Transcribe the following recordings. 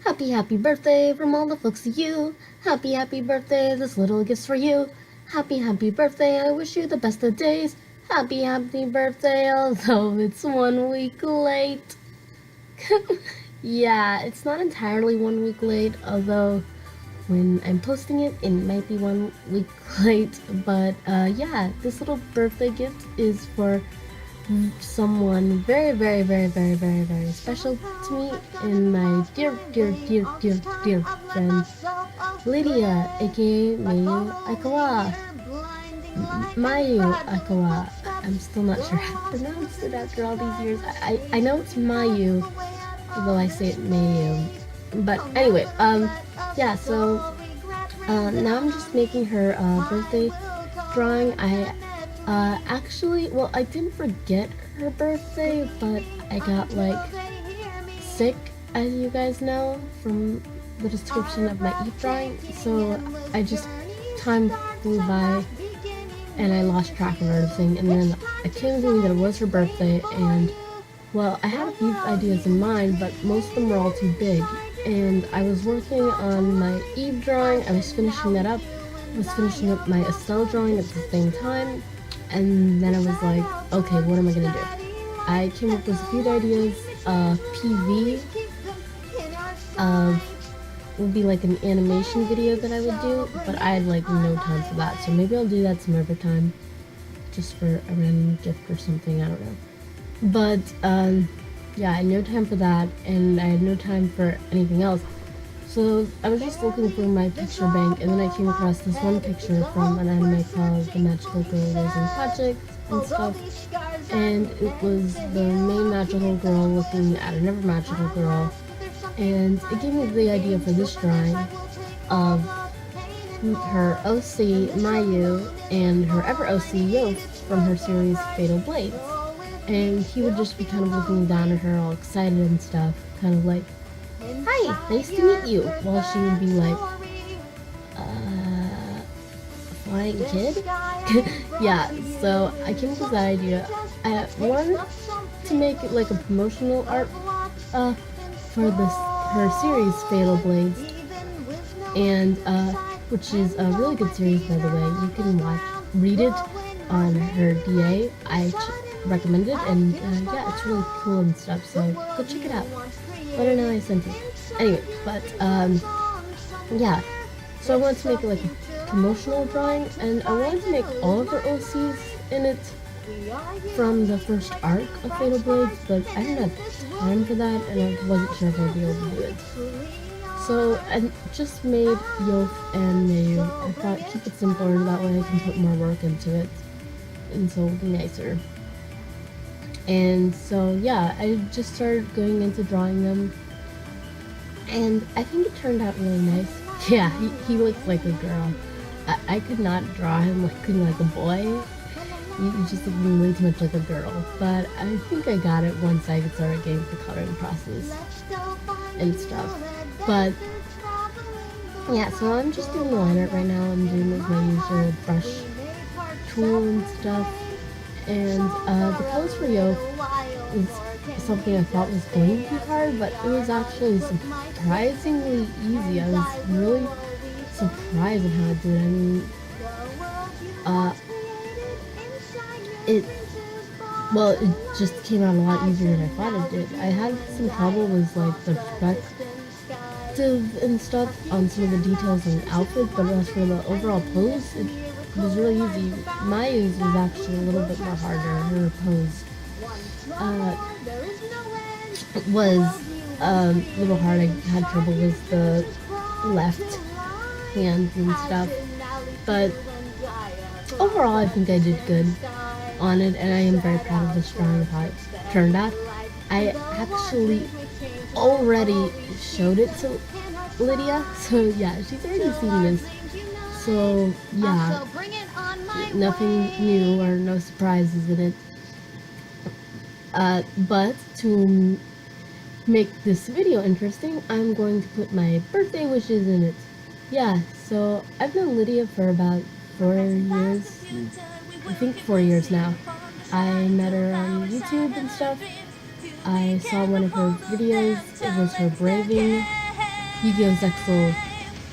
Happy birthday from all the folks to you. Happy birthday, this little gift's for you. Happy birthday, I wish you the best of days. Happy birthday, although it's 1 week late. Yeah, it's not entirely 1 week late, although when I'm posting it, it might be 1 week late. But yeah, this little birthday gift is for someone very special to me and my dear friend Lydia, aka Mayu Aikawa. Mayu Aikawa. I'm still not sure how to pronounce it after all these years. I know it's Mayu, although I say it Mayu. But anyway, yeah, so now I'm just making her birthday drawing. Actually, well, I didn't forget her birthday, but I got like sick, as you guys know, from the description of my Eve drawing. So time flew by and I lost track of everything. And then I came to me that it was her birthday, and well, I had a few ideas in mind, but most of them were all too big. And I was working on my Eve drawing, I was finishing that up. I was finishing up my Estelle drawing at the same time. And then I was like, okay, what am I gonna do? I came up with a few ideas. PV would be like an animation video that I would do, but I had like no time for that. So maybe I'll do that some other time, just for a random gift or something, I don't know. But yeah, I had no time for that, and I had no time for anything else. So I was just looking through my picture bank, and then I came across this one picture from an anime called The Magical Girl Raising Project and stuff. And it was the main magical girl looking at another magical girl. And it gave me the idea for this drawing of her OC Mayu and her ever OC Yoth from her series Fatal Blades. And he would just be kind of looking down at her all excited and stuff, kind of like, "Hi, nice to meet you," while she would be like, flying kid? Yeah, so I came up with that idea. I wanted to make it like a promotional art for her series Fatal Blades, and which is a really good series, by the way. You can read it on her DA. I recommend it, and yeah, it's really cool and stuff, so go check it out. Let her know I sent it. Anyway, but yeah, so I wanted to make it like a promotional drawing, and I wanted to make all of her OCs in it from the first arc of Fatal Blades, but I didn't have time for that, and I wasn't sure if I'd be able to do it. So I just made Yoth and Mayu. I thought keep it simpler, that way I can put more work into it, and so it'll be nicer. And so yeah, I just started going into drawing them, and I think it turned out really nice. Yeah, he looks like a girl. I could not draw him looking like a boy. He just looked way too much like a girl. But I think I got it once I started getting the coloring process and stuff. But yeah, so I'm just doing the line art right now. I'm doing with my usual brush tool and stuff. And the pose for Yoth is something I thought was going to be hard, but it was actually surprisingly easy. I was really surprised at how I did it. I mean, it just came out a lot easier than I thought it did. I had some trouble with like the perspective and stuff on some of the details in the outfit, but as for the overall pose, it was really easy. Mayu's was actually a little bit more harder. Her pose was a little hard. I had trouble with the left hand and stuff, but overall I think I did good on it, and I am very proud of this drawing of how it turned out. I actually already showed it to Lydia, so yeah, she's already seen this. So yeah, nothing new or no surprises in it. But to make this video interesting, I'm going to put my birthday wishes in it. Yeah, so I've known Lydia for about 4 years. I think 4 years now. I met her on YouTube and stuff. I saw one of her videos. It was her braving Yu-Gi-Oh! Zexal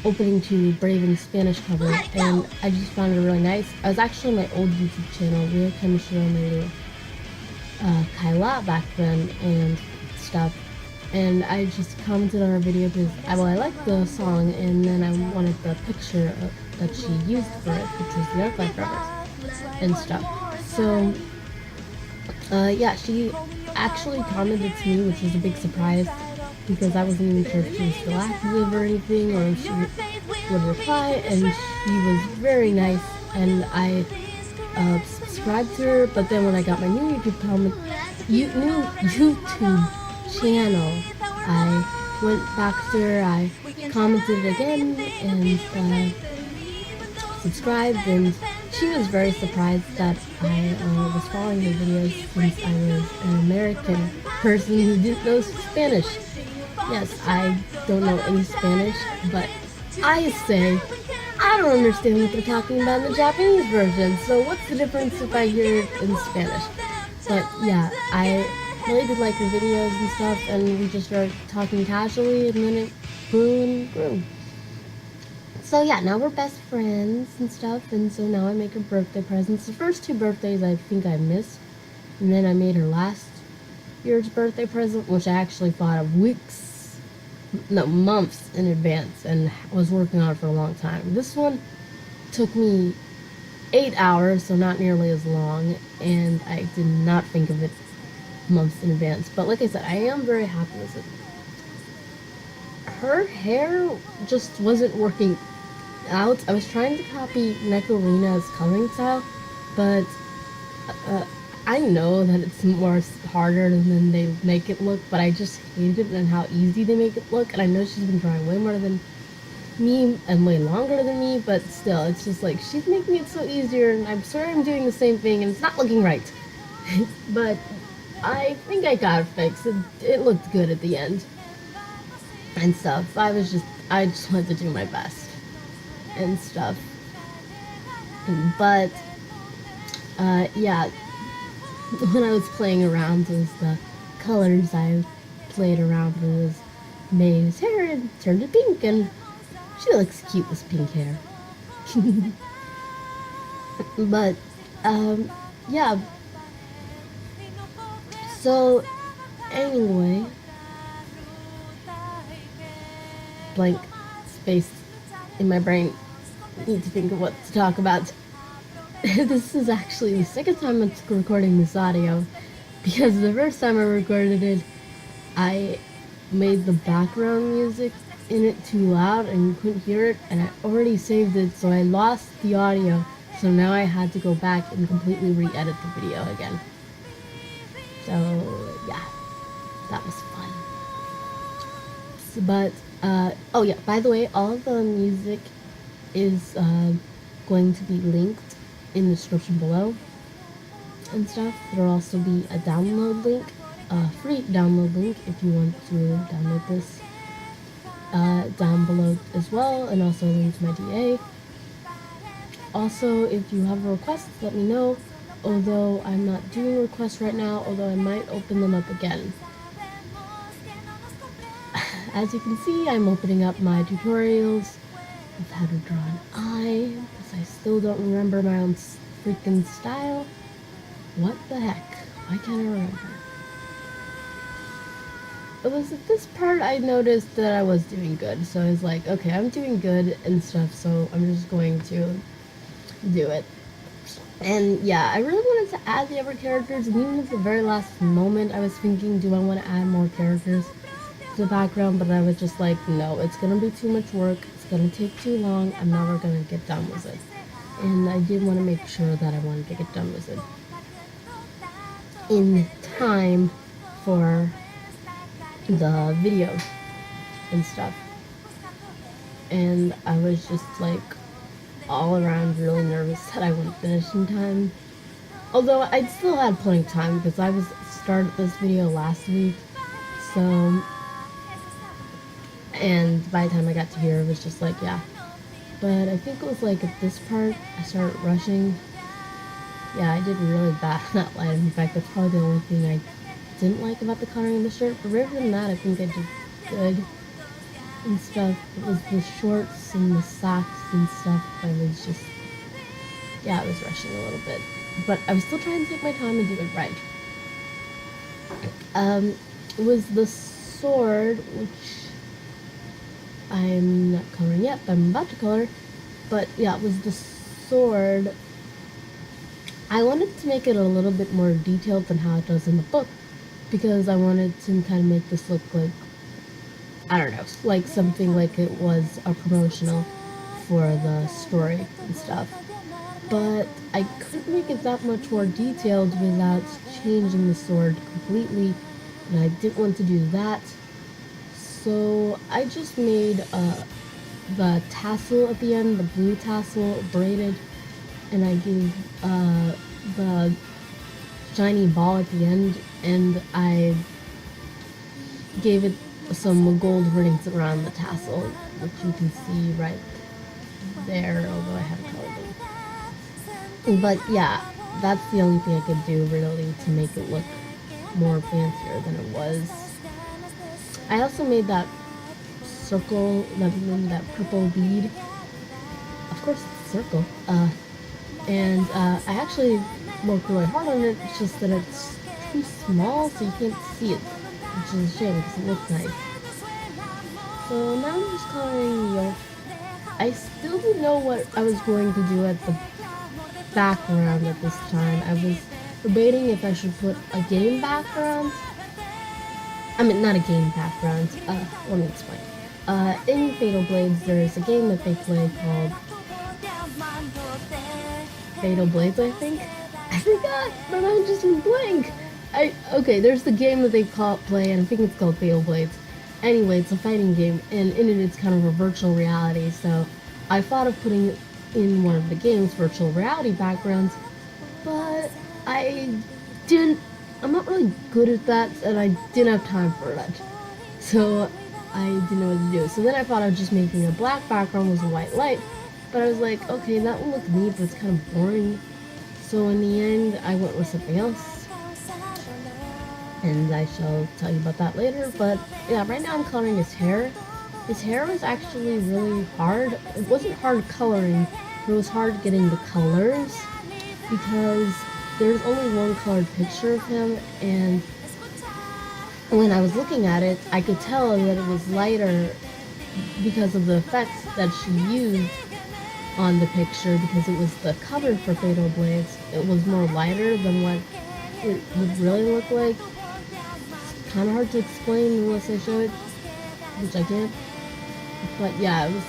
opening to Brave in Spanish cover, and I just found it really nice. I was actually on my old YouTube channel, Real Kanishiro Mayu Kaiwa back then and stuff, and I just commented on her video because I liked the song, and then I wanted the picture that she used for it, which was the Arc Life Brothers and stuff. So yeah, she actually commented to me, which was a big surprise because I wasn't even sure if she was still active or anything, or if she would reply, and she was very nice, and I subscribed to her. But then when I got my new YouTube channel, I went back to her, I commented again, and subscribed, and she was very surprised that I was following her videos since I was an American person who didn't know Spanish. Yes, I don't know any Spanish, but I say I don't understand what they're talking about in the Japanese version, so what's the difference if I hear it in Spanish? But yeah, I really did like her videos and stuff, and we just started talking casually, and then it grew and grew. So yeah, now we're best friends and stuff, and so now I make her birthday presents. The first 2 birthdays I think I missed, and then I made her last year's birthday present, which I actually thought of months in advance, and was working on it for a long time. This one took me 8 hours, so not nearly as long, and I did not think of it months in advance. But like I said, I am very happy with it. Her hair just wasn't working out. I was trying to copy Nekorina's coloring style, but I know that it's more harder than they make it look, but I just hate it and how easy they make it look. And I know she's been drawing way more than me and way longer than me, but still, it's just like she's making it so easier, and I'm sorry I'm doing the same thing and it's not looking right. But I think I got it fixed. It looked good at the end and stuff. I just wanted to do my best and stuff. But yeah, when I was playing around with the colors I played around with May's hair, it turned to pink, and she looks cute with pink hair. But yeah, so anyway, blank space in my brain, need to think of what to talk about. This is actually the second time I'm recording this audio, because the first time I recorded it, I made the background music in it too loud and you couldn't hear it, and I already saved it, so I lost the audio, so now I had to go back and completely re-edit the video again. So yeah, that was fun. So, but oh yeah, by the way, all the music is going to be linked in the description below and stuff. There'll also be a download link, a free download link if you want to download this down below as well, and also a link to my DA. Also, if you have a request, let me know, although I'm not doing requests right now, although I might open them up again. As you can see, I'm opening up my tutorials of how to draw an eye, because I still don't remember my own freaking style. What the heck? Why can't I remember? It was at this part I noticed that I was doing good, so I was like, okay, I'm doing good and stuff, so I'm just going to do it. And yeah, I really wanted to add the other characters, and even at the very last moment I was thinking, do I want to add more characters to the background, but I was just like, no, it's gonna be too much work, it's gonna take too long, I'm never gonna get done with it. And I did want to make sure that I wanted to get done with it in time for the video and stuff. And I was just like all around really nervous that I wouldn't finish in time. Although I still had plenty of time because I started this video last week, so, and by the time I got to here it was just like, yeah. But I think it was like at this part I started rushing. Yeah, I did really bad on that line. In fact, that's probably the only thing I didn't like about the coloring of the shirt. But rather than that, I think I did good and stuff. It was the shorts and the socks and stuff. I was just, yeah, I was rushing a little bit. But I was still trying to take my time and do it right. It was the sword, which I'm not coloring yet, but I'm about to color. But yeah, it was the sword. I wanted to make it a little bit more detailed than how it does in the book, because I wanted to kind of make this look like, I don't know, like something like it was a promotional for the story and stuff. But I couldn't make it that much more detailed without changing the sword completely, and I didn't want to do that. So I just made the tassel at the end, the blue tassel, braided, and I gave the shiny ball at the end, and I gave it some gold rings around the tassel, which you can see right there, although I haven't colored them. But yeah, that's the only thing I could do really to make it look more fancier than it was. I also made that circle, that purple bead. Of course, it's a circle. And I actually worked really hard on it. It's just that it's too small, so you can't see it, which is a shame because it looks nice. So now I'm just coloring Yoth. I still didn't know what I was going to do at the background at this time. I was debating if I should put a game background. I mean, not a game background. Let me explain. In Fatal Blades, there's a game that they play called Fatal Blades, I think. I forgot. My mind just went blank. Okay, there's the game that they play, and I think it's called Fatal Blades. Anyway, it's a fighting game, and in it, it's kind of a virtual reality. So I thought of putting in one of the game's virtual reality backgrounds, but I'm not really good at that, and I didn't have time for that. So I didn't know what to do. So then I thought of just making a black background with a white light, but I was like, okay, that would look neat, but it's kind of boring. So in the end, I went with something else, and I shall tell you about that later. But yeah, right now I'm coloring his hair. His hair was actually really hard. It wasn't hard coloring, but it was hard getting the colors, because there's only one colored picture of him, and when I was looking at it, I could tell that it was lighter because of the effects that she used on the picture, because it was the cover for Fatal Blades. It was more lighter than what it would really look like. It's kind of hard to explain unless I show it, which I can't. But yeah, it was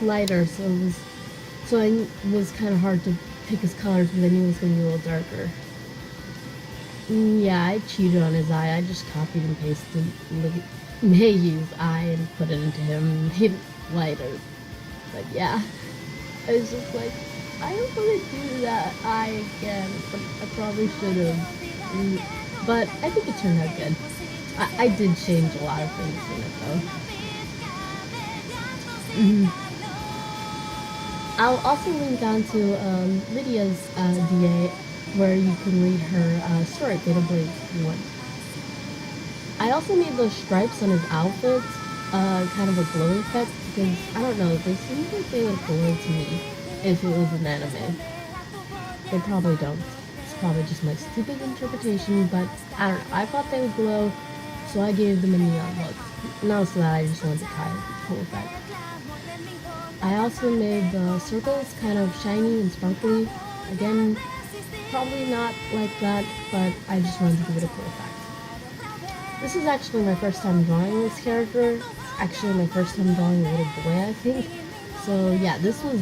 lighter, so it was kind of hard to pick his colors because I knew it was going to be a little darker. Yeah, I cheated on his eye. I just copied and pasted Mayu's eye and put it into him and made it lighter. But yeah, I was just like, I don't want to do that eye again, but I probably should have. But I think it turned out good. I did change a lot of things in it though. I'll also link onto Lydia's DA, where you can read her story, Fatal Blades, if you want. I also made those stripes on his outfit kind of a glow effect, because, I don't know, they seem like they would glow to me if it was an anime. They probably don't. It's probably just my stupid interpretation, but I don't know. I thought they would glow, so I gave them a neon look. Not so that I just wanted to try a cool effect. I also made the circles kind of shiny and sparkly. Again, probably not like that, but I just wanted to give it a cool effect. This is actually my first time drawing this character. It's actually my first time drawing a little boy, I think. So yeah, this was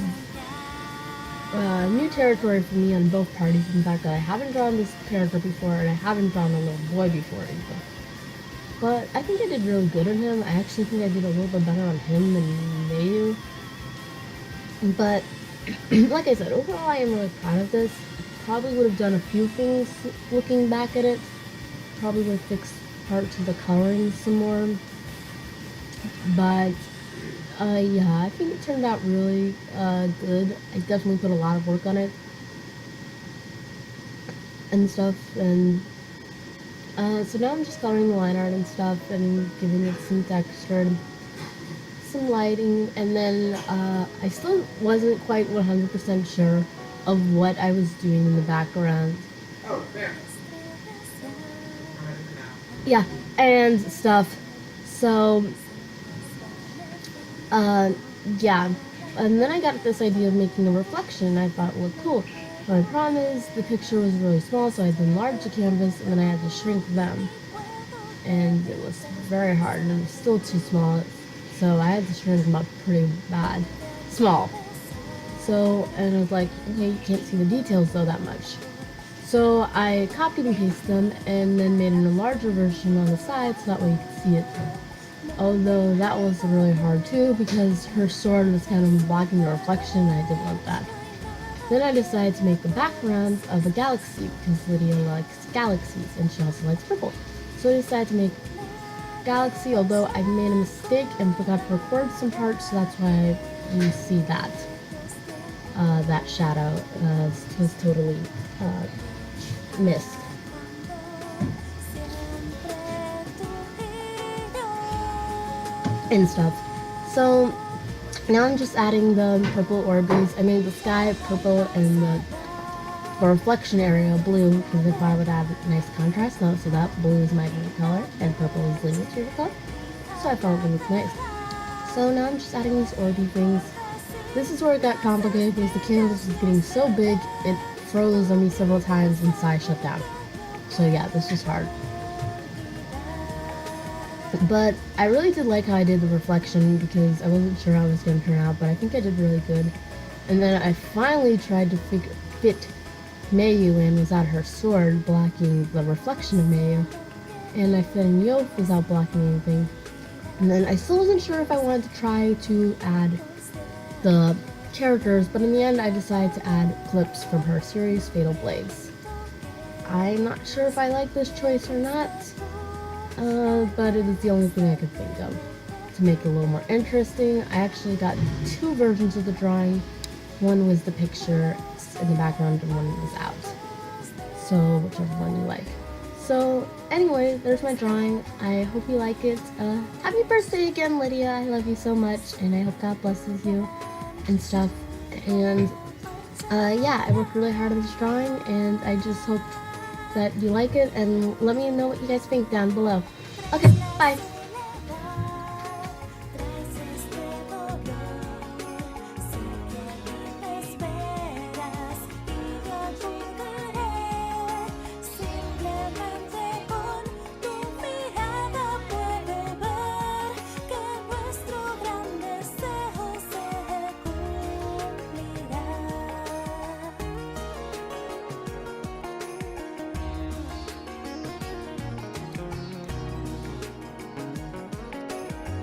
new territory for me on both parties. In fact, I haven't drawn this character before, and I haven't drawn a little boy before either. But I think I did really good on him. I actually think I did a little bit better on him than Mayu. But, like I said, overall I am really proud of this. Probably would have done a few things looking back at it. Probably would have fixed parts of the coloring some more. But, yeah, I think it turned out really good. I definitely put a lot of work on it. And stuff, and so now I'm just coloring the line art and stuff and giving it some texture. some lighting, and then I still wasn't quite 100% sure of what I was doing in the background. Oh, there. Yeah, and stuff. So, yeah. And then I got this idea of making a reflection. I thought it looked cool. But my problem is the picture was really small, so I had to enlarge the canvas, and then I had to shrink them. And it was very hard, and it was still too small, so I had to shrink them up pretty bad. Small. So, and I was like, okay, you can't see the details though that much. So I copied and pasted them, and then made a larger version on the side, so that way you could see it. Although that was really hard too, because her sword was kind of blocking the reflection, and I didn't want that. Then I decided to make the background of a galaxy, because Lydia likes galaxies, and she also likes purple. So I decided to make galaxy, although I made a mistake and forgot to record some parts, so that's why you see that. That shadow was totally missed. And stuff. So now I'm just adding the purple orbes. I made the sky purple and the reflection area blue because I thought I would add a nice contrast. Now, so that blue is my favorite color and purple is Lydia's favorite color. So I thought it would look nice. So now I'm just adding these orby things. This is where it got complicated because the canvas was getting so big it froze on me several times and Sai shut down. So yeah, this was hard. But I really did like how I did the reflection because I wasn't sure how it was going to turn out, but I think I did really good. And then I finally tried to fit Mayu in without her sword blocking the reflection of Mayu. And I fit in Yoth without blocking anything. And then I still wasn't sure if I wanted to try to add the characters, but in the end I decided to add clips from her series, Fatal Blades. I'm not sure if I like this choice or not, but it is the only thing I could think of to make it a little more interesting. I actually got two versions of the drawing. One was the picture in the background and one was out. So whichever one you like. So anyway, there's my drawing. I hope you like it. Happy birthday again, Lydia. I love you so much and I hope God blesses you and stuff. And yeah, I worked really hard on this drawing and I just hope that you like it and let me know what you guys think down below. Okay, bye!